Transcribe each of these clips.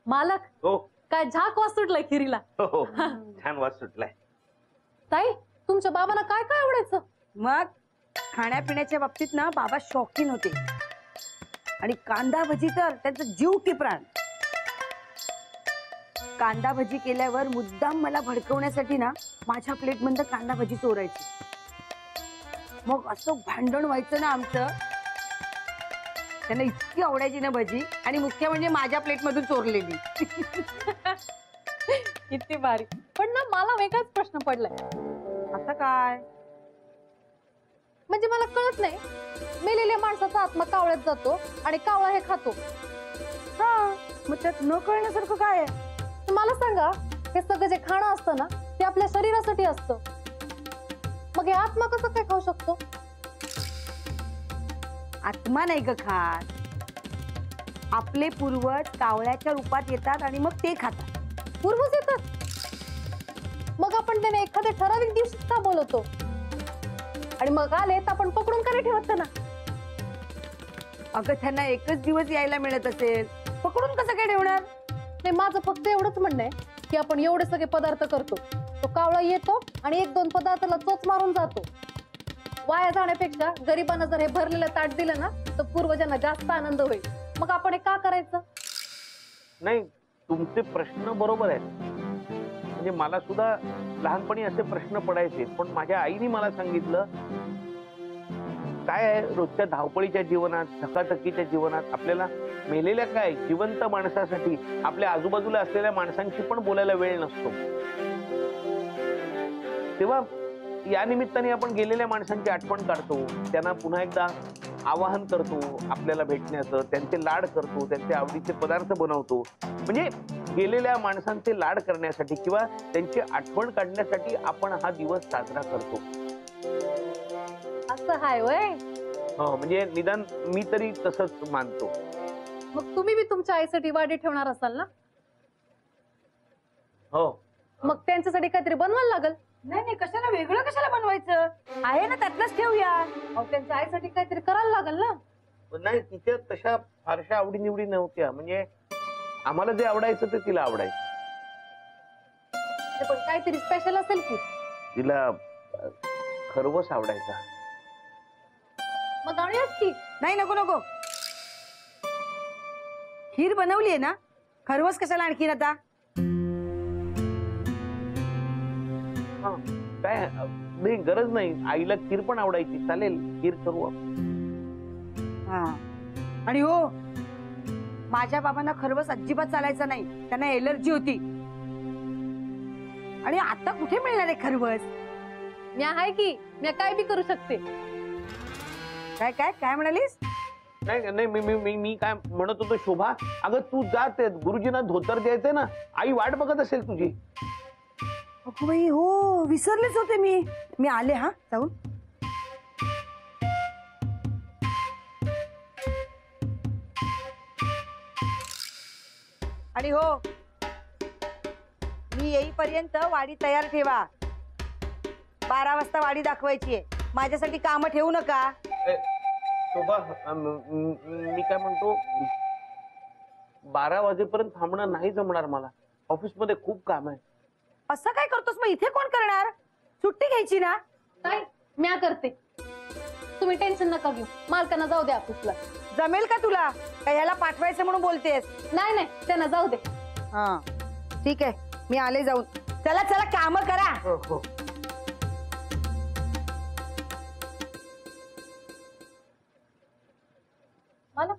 मालक हो काय झाक वास सुटलाय खिरीला. हो छान वास सुटलाय. ताई तुमच्या बाबांना काय काय आवडायचं? मग खाण्यापिण्याच्या बाबतीत ना बाबा शौकीन होते आणि कांदा भजी तर त्यांचा जीव की प्राण. कांदा भजी केल्यावर मुद्दाम मला भडकवण्यासाठी ना माझ्या प्लेट मध्ये कांदा भजी चोरायची. मग असं भांडण व्हायचं ना आमचं. त्यांना इतकी आवडायची ना भजी आणि मुख्य म्हणजे माझ्या प्लेट मधून चोरलेली. किती भारी. पण ना मला वेगळाच प्रश्न पडलाय. आता काय म्हणजे मला कळत नाही, मेलेल्या माणसाचा आत्मा कावळ्यात जातो आणि कावळा हे खातो. हा मग त्यात न कळण्यासारखं काय आहे? तर मला सांगा, हे सगळं जे खाणं असतं ना ते आपल्या शरीरासाठी असतं, मग हे आत्मा कसं काय खाऊ शकतो? आत्मा नाही ग खात. आपले पूर्वज कावळ्याच्या रूपात येतात आणि मग ते खातात. पूर्वज येतात? मग आपण त्याने एखाद्या ठराविक दिवशी का बोलवतो आणि मग आले तर आपण पकडून का नाही ठेवत ना? अगं त्यांना एकच दिवस यायला मिळत असेल, पकडून कसं काय ठेवणार? नाही, माझं फक्त एवढंच म्हणणं आहे की आपण एवढे सगळे पदार्थ करतो, तो कावळा येतो आणि एक दोन पदार्थाला चोच मारून जातो. वाया जाण्यापेक्षा गरिबांना जर हे भरलेलं ताट दिलं ना तर पूर्वजांना जास्त आनंद होईल. मग आपण हे का करायचं? नाही तुमचे प्रश्न बरोबर आहेत. म्हणजे मला सुद्धा लहानपणी असे प्रश्न पडायचे, पण माझ्या आईने मला सांगितलं काय आहे, रोजच्या धावपळीच्या जीवनात, धकाधकीच्या जीवनात आपल्याला मेलेल्या काय जिवंत माणसासाठी आपल्या आजूबाजूला असलेल्या माणसांशी पण बोलायला वेळ नसतो. तेव्हा या निमित्ताने आपण गेलेल्या माणसांची आठवण काढतो, त्यांना पुन्हा एकदा आवाहन करतो आपल्याला भेटण्याचं, त्यांचे लाड करतो, त्यांचे आवडीचे पदार्थ बनवतो. म्हणजे गेलेल्या माणसांचे लाड करण्यासाठी किंवा त्यांची आठवण काढण्यासाठी आपण हा दिवस साजरा करतो. असं हाय वय? हो म्हणजे निदान मी तरी तसंच मानतो. मग तुम्ही बी तुमच्या आईसाठी वाढी ठेवणार असाल ना? हो मग त्यांच्यासाठी काहीतरी बनवायला लागल. नाही नाही, कशाला वेगळं कशाला बनवायचं? आहे ना त्यातलंच ठेवूया. अहो त्यांच्या आईसाठी काहीतरी करायला लागल ना. नाही तिच्या तशा फारशा आवडीनिवडी नव्हत्या. म्हणजे आम्हाला जे आवडायचं ते तिला आवडायचं. पण काहीतरी स्पेशल असेल की? तिला खरवस आवडायचा. मग आणूयात की? नाही नको नको, खीर बनवलीये ना, खरवस कशाला आणखीन आता? काय नाही गरज नाही. आईला खीर पण आवडायची, चालेल खीर करू आपण. हा आणि हो, माझ्या बाबांना खरवस अजिबात चालायचं नाही, त्यांना एलर्जी होती. आणि आता कुठे मिळणार आहे खरवस? मी आहे की, मी काय बी करू शकते. काय काय काय म्हणालीस? नाही नाही मी काय म्हणत होतो शोभा, अगं तू जात गुरुजींना धोतर द्यायचंय ना, आई वाट बघत असेल तुझी. अगं बाई हो, विसरलेच होते मी. मी आले हा जाऊन. आणि हो, मी येईपर्यंत वाडी तयार ठेवा. 12 वाजता वाडी दाखवायची आहे. माझ्यासाठी काम ठेवू नका. शोभा मी काय म्हणतो, 12 वाजेपर्यंत थांबणं नाही जमणार मला. ऑफिसमध्ये खूप काम आहे. असं काय करतोस मग? इथे कोण करणार? सुट्टी घ्यायची ना. काय म्या करते, तुम्ही टेन्शन नका घेऊ. मालकांना जाऊ दे ऑफिसला. जमेल का तुला? काय ह्याला पाठवायचं म्हणून बोलतेस? नाही नाही, त्यांना जाऊ दे. हा ठीक आहे, मी आले जाऊन. चला चला काम करा. हो. मला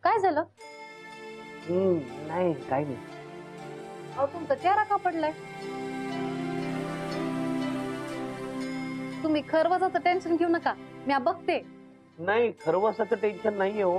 काय झालं? नाही काही नाही. अहो तुमचा चेहरा का पडलाय? तुम्ही खरवसाचं टेन्शन घेऊ नका, मी बघते. नाही खरवसाचं टेन्शन नाहीये हो.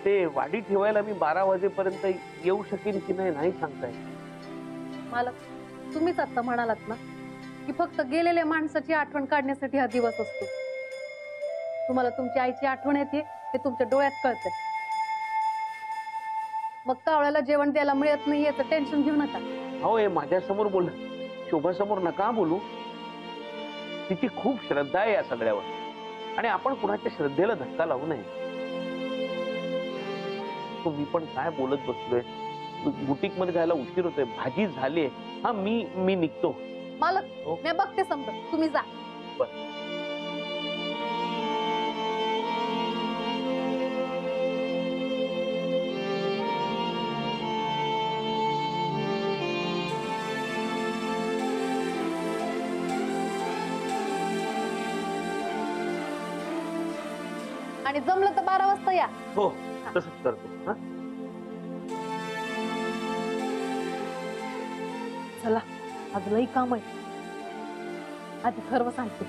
ते वाडी ठेवायला मी 12 वाजेपर्यंत येऊ शकेन की नाही सांगताय. मला तुम्हीच आता म्हणालात ना की फक्त गेलेल्या माणसाची आठवण काढण्यासाठी हा दिवस असतो. तुम्हाला तुमची आईची आठवण येते हे तुमच्या डोळ्यात कळतंय. मग कावळ्याला जेवण द्यायला मिळत नाही याचं टेन्शन घेऊ नका. हो हे माझ्या समोर बोल, शोभा समोर नका बोलू. तिची खूप श्रद्धा आहे या सगळ्यावर आणि आपण कुणाच्या श्रद्धेला धक्का लावू नये. मी पण काय बोलत बसलोय. बुटीक मध्ये जायला उशीर होतोय, भाजी झालीये. हा मी निघतो. मालक हो. मी बघते समजत, तुम्ही जा. आणि जमलं तर 12 वाजता या. हो तसंच करतो. हा चला आज लई काम आहे. आधी खरं सांगते.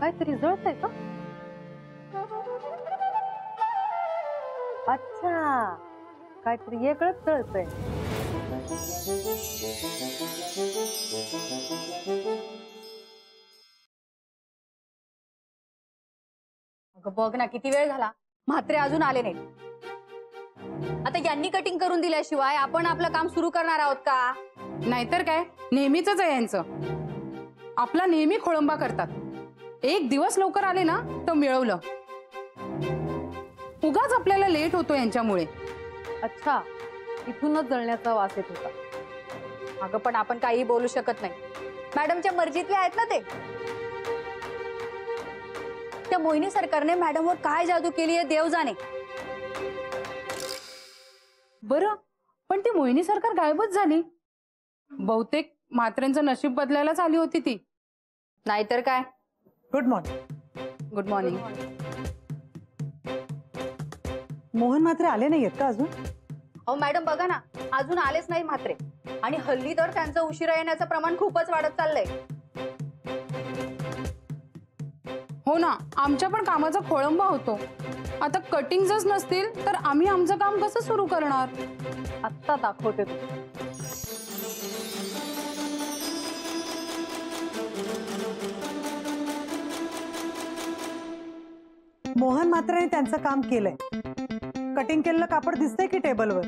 काहीतरी जळतंय का? अच्छा, काहीतरी वेगळंच जळतंय. अगं बघ ना, किती वेळ झाला, म्हात्रे अजून आले नाहीत. आता यांनी कटिंग करून दिल्याशिवाय आपण आपलं काम सुरू करणार आहोत का? नाहीतर काय, नेहमीच आहे यांचं. आपला नेहमी खोळंबा करतात. एक दिवस लवकर आले ना तर मिळवलं. उगाच आपल्याला लेट होतो यांच्यामुळे. अच्छा, इथूनच जळण्याचा वास येत होता. अगं पण आपण काही बोलू शकत नाही. मॅडमच्या मर्जीतले आहेत ना ते. त्या मोहिनी सरकारने मॅडमवर काय जादू केली आहे देव जाणे. बरं, पण ती मोहिनी सरकार गायबच झाली. बहुतेक म्हात्रेंचं नशीब बदलायलाच आली होती ती. नाहीतर काय. Good morning. Good morning. Mohan मात्र आले नाहीयेत का अजून? अहो मॅडम बघा ना, अजून आलेच नाही म्हात्रे. आणि हल्ली तर त्यांचं उशिरा येण्याचं प्रमाण खूपच वाढत चाललंय. हो ना, आमच्या पण कामाचा खोळंबा होतो. आता कटिंग्सच नसतील तर आम्ही आमचं काम कसं सुरू करणार? आत्ता दाखवते तू. मोहन मात्र त्यांचं काम केलंय. कटिंग केलेलं कापड दिसतंय की टेबलवर?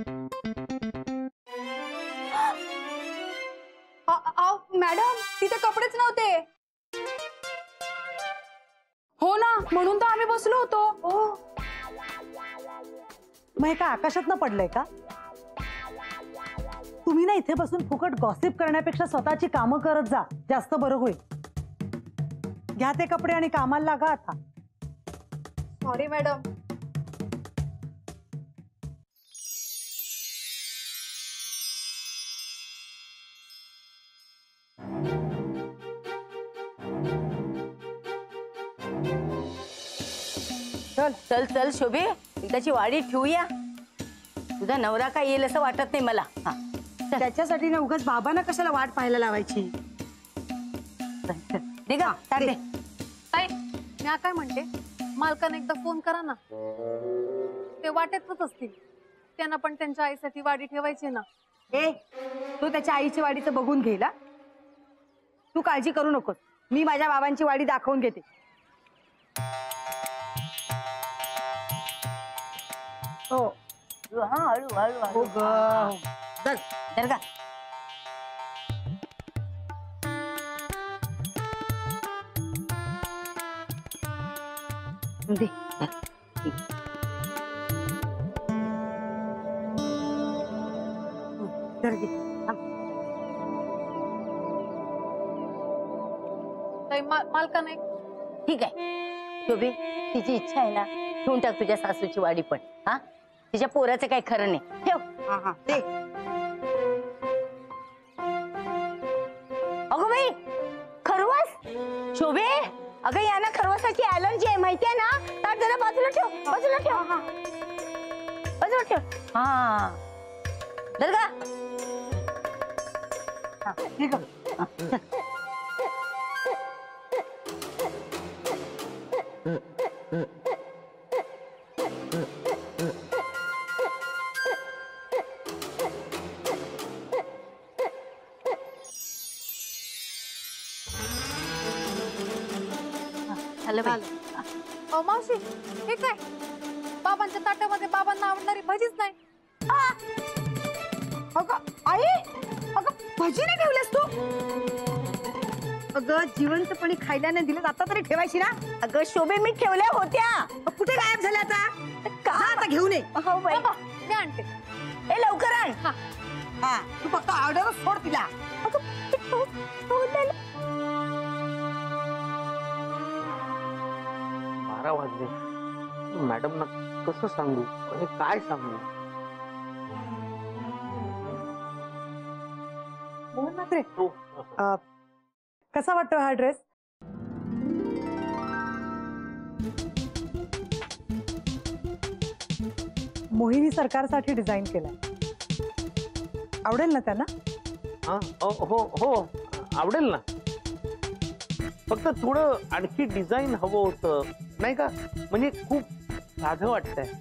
मॅडम तिथे कपडेच नव्हते. हो ना, म्हणून तर आम्ही बसलो होतो. मग हे का आकाशातनं पडलंय का? तुम्ही ना इथे बसून फुकट गॉसिप करण्यापेक्षा स्वतःची कामं करत जा, जास्त बरं होईल. घ्या ते कपडे आणि कामाला लागा आता. Sorry madam. चल चल चल शोभे, त्याची वाडी ठेवूया. तुझा नवरा काय येईल असं वाटत नाही मला. त्याच्यासाठी ना उगाच बाबांना कशाला वाट पाहायला लावायची. ताई, मी काय म्हणते, मालकाने एकदा फोन करा ना. ते वाटेतच असतील, त्यांना पण त्यांच्या आईसाठी वाडी ठेवायची ना. ए, तो त्याच्या आईची वाडीचं बघून घेईल. तू काळजी करू नकोस, मी माझ्या बाबांची वाडी दाखवून घेते. हो हा, हळू हळू हळू. चल चल का. दे. धर घे. ताई, मालकाने ठीक आहे शोभे, तिची इच्छा आहे ना, ठेवून टाक तुझ्या सासूची वाडी पण. हा, तिच्या पोराचं काही खरं नाही. ठेव. दे. अगं बाई, खरवस. शोभे, अगं यांना खरवसाची ॲलर्जी आहे माहितीये ना. ताट जरा बाजूला ठेव, बाजूला ठेव, बाजूला ठेव. हा धर का. ठीक आहे. मावशी, हे काय? बाबांच्या ताटामध्ये बाबांना आवडणारी भजीच नाही. अगं आई, अगं भजी नाही ठेवलीस तू? अगं जिवंतपणी खायला नाही दिलं आता तरी ठेवायची ना. अगं शोभे मी ठेवल्या होत्या. कुठे गायब झाल्या आता? का आता घेऊन ये. हो बाई मी आणते. ए लवकर आण. हा तू फक्त ऑर्डर सोड तिला. 12 वाजले. मॅडमना कसं सांगू आणि काय सांगू? मोहन म्हात्रे, तो कसा वाटतो हा ड्रेस? मोहिनी सरकारसाठी डिझाईन केलाय. आवडेल ना त्यांना? हा, हो हो आवडेल ना. फक्त थोडं आणखी डिझाईन हवं होतं नाही का? म्हणजे खूप साधं वाटतंय.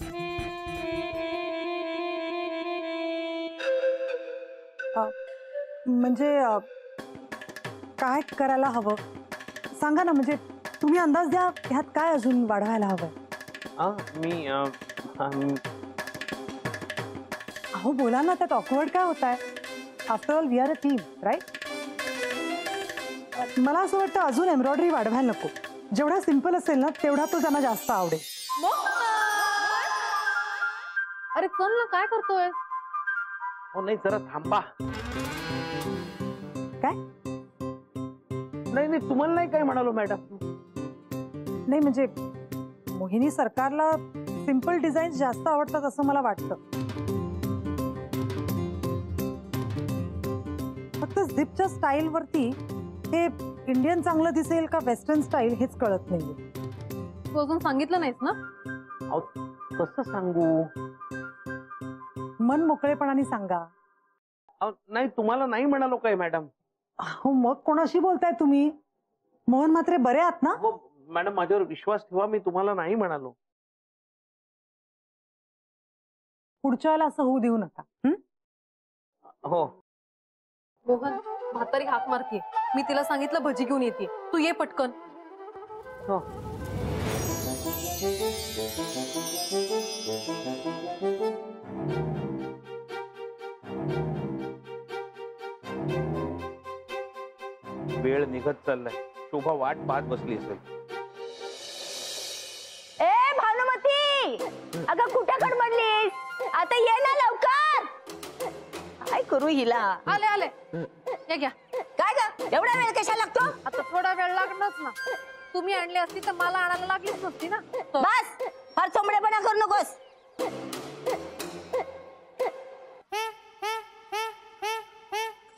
म्हणजे काय करायला हवं सांगा ना. म्हणजे तुम्ही अंदाज द्या ह्यात काय अजून वाढवायला हवंय. अहो बोला ना, त्यात ऑकवर्ड काय होत आहे? After all we are a team right. मला असं वाटतं अजून एम्ब्रॉयडरी वाढवायला नको. जेवढा सिंपल असेल ना तेवढा तो त्यांना जास्त आवडेल. अरे चल ना, काय करतोय? हो नाही जरा थांबा. काय? नाही नाही तुम्हाला नाही काय म्हणालो मॅडम. नाही म्हणजे मोहिनी सरकारला सिंपल डिझाईन जास्त आवडतात असं मला वाटतं. फक्त झिपच्या स्टाईल वरती हे इंडियन चांगलं दिसेल का वेस्टर्न स्टाईल हेच कळत नाहीये. तू अजून सांगितलं नाहीस ना? अहो, कसं सांगू? मन मोकळेपणाने सांगा. अहो, नाही तुम्हाला नाही म्हणालो काय मॅडम. हो मग कोणाशी बोलताय तुम्ही? मोहन म्हात्रे बरे आहात ना? हो मॅडम माझ्यावर विश्वास ठेवा, मी तुम्हाला नाही म्हणालो. पुढच्या वेळेला असं होऊ देऊ नका. हो मोहन, म्हातारी हाक मारतीये. मी तिला सांगितलं भजी घेऊन येते. तू ये पटकन. हो. वेळ निघत चाललाय. शोभा वाट पाहत बसली असेल. ए भानुमती, अगं कुठे गडबडलीस? आता ये ना लवकर. काय करू हिला? आले आले. हे घ्या. काय ग एवढा वेळ कशाला लागतो? आता थोडा वेळ लागणारच ना. तुम्ही आणली असती तर मला आणायला लागलीच नसती ना. बस फार चोंबडेपणा करू नकोस.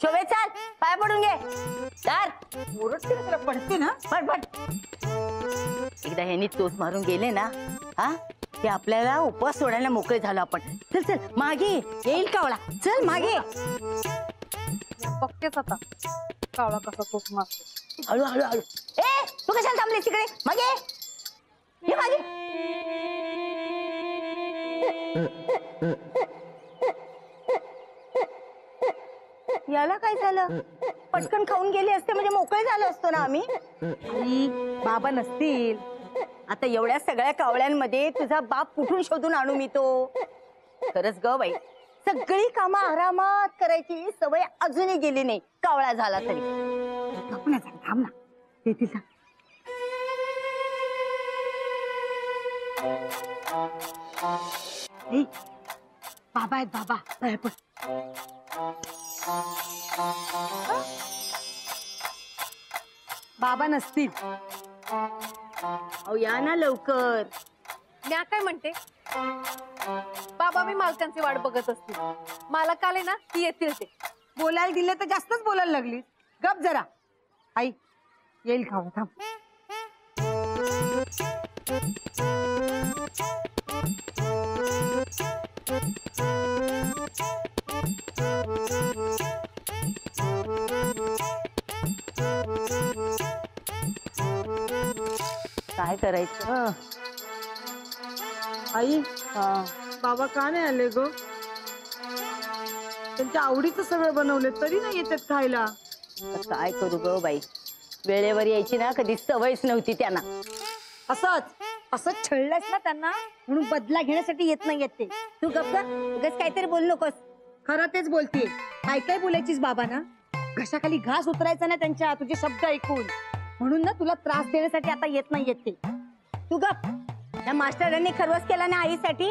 शोभे चाल पाय पडून घे. चार ओरडते कशाला? पडते ना. पड पड. एकदा ह्यांनी तोच मारून गेले ना हा ते आपल्याला उपवास सोडायला मोकळे झालो आपण. चल चल मागे येईल कावळा. चल मागे. बघतेच आता कावळा कसा तोच मारतो. हळू हळू हळू. ए तू कशाला थांबलीस तिकडे? मागे ये मागे. याला काय झालं? पटकन खाऊन गेले असते म्हणजे मोकळे झालो असतो ना आम्ही. बाबा नसतील. आता एवढ्या सगळ्या कावळ्यांमध्ये तुझा बाप कुठून शोधून आणू मी तो? खरंच ग बाई, सगळी कामं आरामात करायची सवय अजूनही गेली नाही कावळा झाला तरी. थांब ना येतील ना. बाबा आहेत बाबा. बाहेर पड. बाबा नसतील. अहो या ना लवकर. मी काय म्हणते, बाबा मी मालकांची वाट बघत असतील. मालक आले ना ती येतील. ते बोलायला दिलं तर जास्तच बोलायला लागली. गप जरा. आई येईल खावा. थांब. काय करायचं आई बाबा का नाही आले ग? त्यांच्या आवडीचं सगळं बनवले तरी नाही येतात खायला. काय करू ग बाई, वेळेवर यायची ना कधी सवयच नव्हती त्यांना. असंच छळलंस ना त्यांना म्हणून बदला घेण्यासाठी येत नाही येते. तू गप्प उगाच काहीतरी बोलू नकोस. खरं तेच बोलतीये. काय काय बोलायचीस बाबा ना? घशाखाली घास उतरायचा ना त्यांच्या तुझे शब्द ऐकून. म्हणून ना तुला त्रास देण्यासाठी आता येत नाही येत ते. तू गप. त्या मास्टरांनी खरवस केला ना आईसाठी,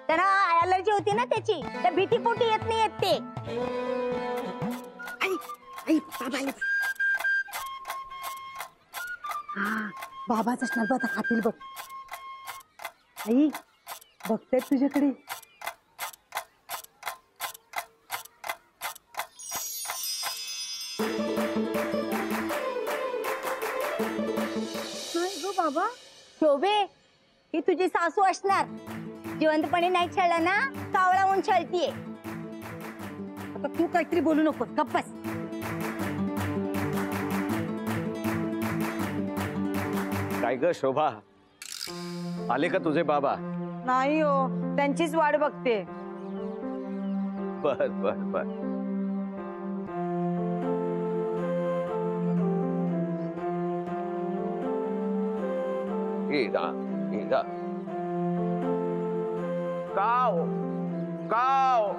त्यांना ॲलर्जी होती ना त्याची, त्या भीतीपोटी येत नाही येत ते. आई बाबा आले. हा बाबाचा स्नॅप आता खातील बघ. आई बघते तुझ्याकडे. बाबा शोभे, ही तुझी सासू असणार. जिवंतपणे नाही छळला ना, कावळा म्हणून छळतीये. आता तू काहीतरी बोलू नको, गप्प बस. काय ग शोभा, आले का तुझे बाबा? नाही हो, त्यांचीच वाट बघते. बर बर बर. काव काव.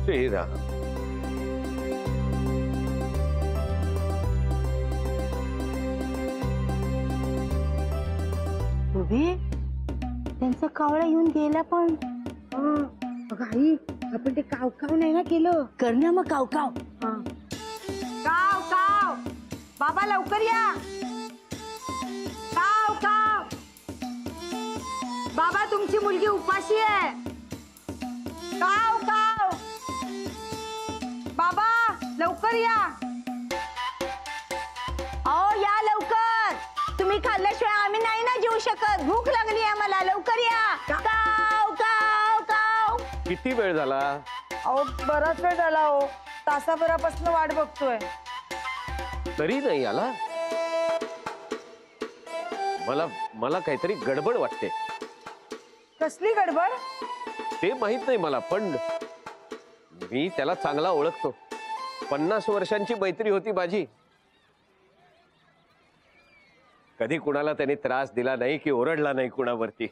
श्रीराम. शोभे, त्यांचा कावळा येऊन गेला. पण अगं आई, आपण ते काव काव नाही ना केलं. कर ना मग काव काव. काव काव. बाबा लवकर या. काव काव. बाबा तुमची मुलगी उपाशी आहे. काव काव. बाबा लवकर या. अहो या लवकर. तुम्ही खाल्ल्याशिवाय आम्ही नाही ना जेवू शकत. भूक लागली आम्हाला, लवकर या. काव काव काव. किती वेळ झाला? अहो बराच वेळ झाला हो, तासाभरापासून वाट बघतोय. तरी नाही आला. मला मला काहीतरी गडबड वाटते. कसली गडबड? ते माहित नाही मला, पण मी त्याला चांगला ओळखतो. 50 वर्षांची मैत्री होती माझी. कधी कुणाला त्याने त्रास दिला नाही की ओरडला नाही कुणावरती.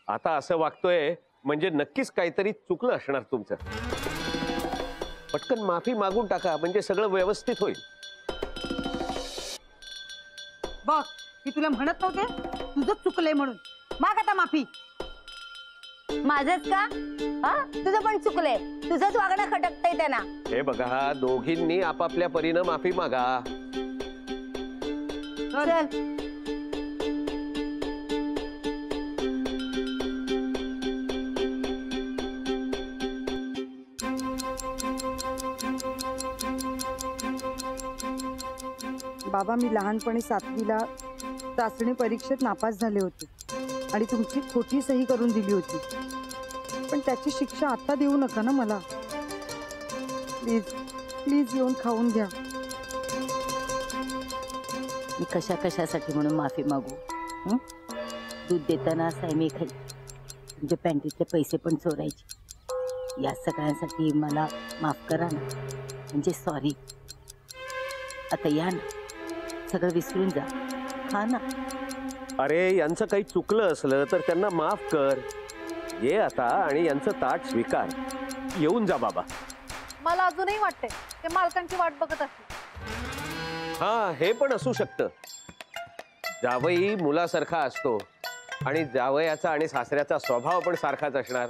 आता असं वागतोय म्हणजे नक्कीच काहीतरी चुकलं असणार तुमचं. पटकन माफी मागून टाका, म्हणजे सगळं व्यवस्थित होईल. बघ, मी तुला म्हणत नव्हते तुझं चुकलंय म्हणून. माग आता माफी. माझंच का? हा, तुझं पण चुकलंय. तुझंच वागणं खटकतंय त्यांना. हे बघा, दोघींनी आपापल्या परीनं माफी मागा. चल. बाबा, मी लहानपणी 7वीला चाचणी परीक्षेत नापास झाले होते आणि तुमची खोटी सही करून दिली होती. पण त्याची शिक्षा आता देऊ नका ना मला. प्लीज प्लीज येऊन खाऊन घ्या. मी कशासाठी म्हणून माफी मागू? दूध देताना सायमी खाई, म्हणजे पॅन्टीतले पैसे पण चोरायचे. या सगळ्यांसाठी मला माफ करा ना, म्हणजे सॉरी. आता या ना, सगळं विसरून जा, खा ना. अरे, यांचं काही चुकलं असलं तर त्यांना माफ कर. ये आता आणि यांचं ताट स्वीकार. येऊन जा बाबा. मला अजूनही वाटतंय ते मालकांची वाट बघत असतील. हा, हे पण असू शकतं. जावई मुलासारखा असतो आणि जावयाचा आणि सासऱ्याचा स्वभाव पण सारखाच असणार.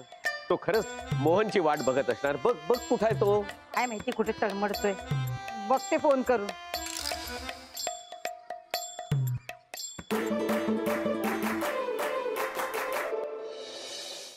तो खरंच मोहनची वाट बघत असणार. बघ बघ कुठे आहे तो. काय माहिती कुठे तळमडतोय. बघते फोन करून.